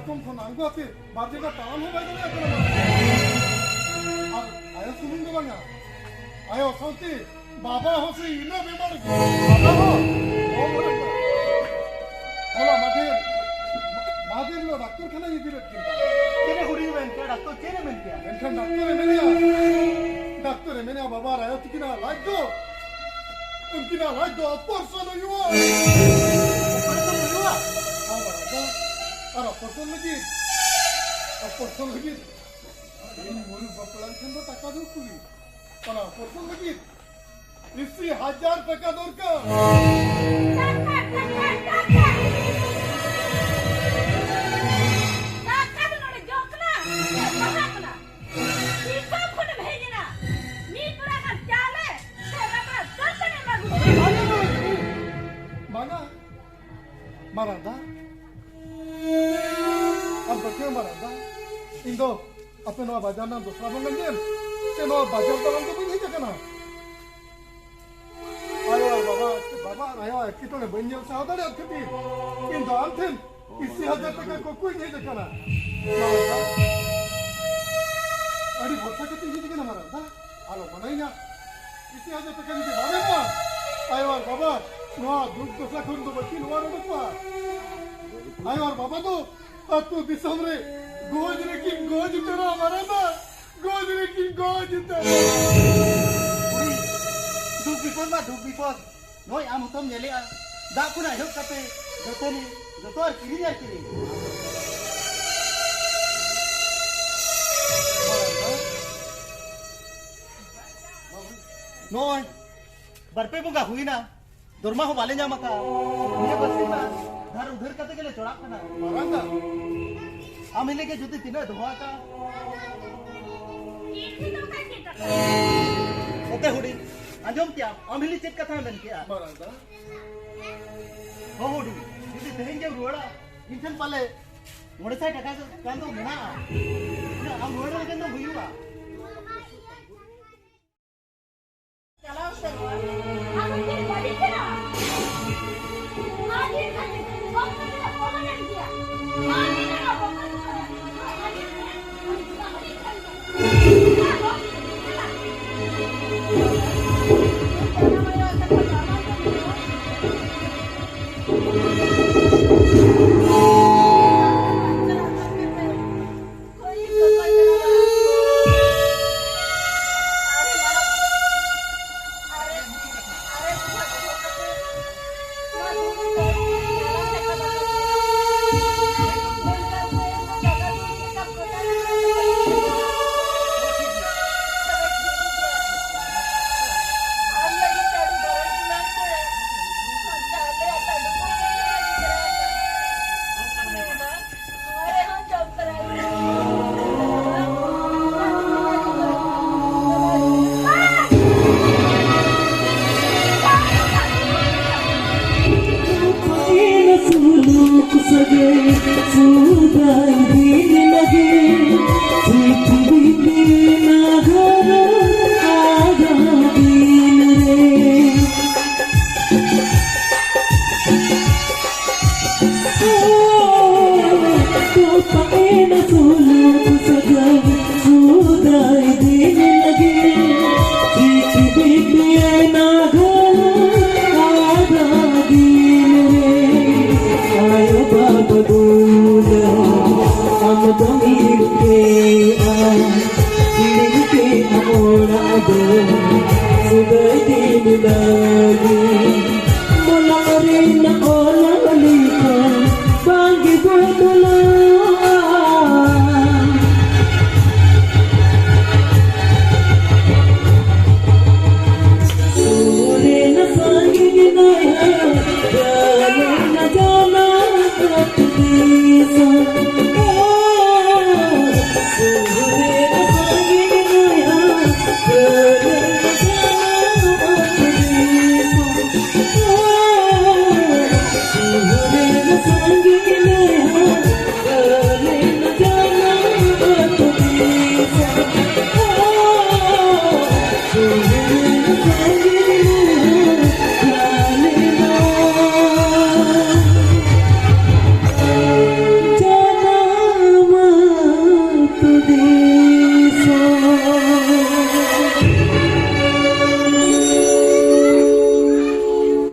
parkom kon anggo ate baje ka taam ho bai dana ekala ar ayo sunun do banga ayo santi baba hosi ina bemar baba ho o bole hola madir lo doctor khana idire kinta kene hudi men ke doctor kene men ke enkan doctor emenia baba ayo tikina lagdo unkina lagdo operation hoywa operation lagi ini mulu bapalan kendo taka dukuli para operation lagi isi 1000 taka dorkar mana maranda अब बच्चे मरदा इंदो अपने नवा बाजार ना दूसरा बंगल GeM से नवा बाजार तो बंद भी नहीं जगना आयो बाबा आयो कितो ने बंजल सावधान है कभी इंदो अंतिम इसी 1000 टका को कोई नहीं जगना अड़ी बोलता के तीन जगना मरदा आलो बनाई ना इसी 1000 टका नहीं बाबे पा आयो बाबा नवा दूध दूसरा खून तो बच्ची नवा रो पा आयो बाबा तो तू दिसम रे गोज रे की गोज तेरा हमारा ना गोज रे की गोज तेरा दुख बिपद नोय आम तुम नेले आ दा कुना हेब कते जतनी जतोर किरी यार किरी नोय बरपे बुगा हुई ना दुरमा हो वाले जामा का ये बस्ती में घर उधर कते के लिए चढ़ा ना मारंगा आमिले के जूते तिने धोआ का ओते हुडी अंजम क्या आमिले चेक कथा बन क्या मारंगा हो हुडी जूते तेहें के रोड़ा इंसान पाले मोड़े साइड टका कान तो मेना ना हम रोड़ा के तो भुयुआ चलाओ सर हम के बड़ी के ना आगे का Thank you.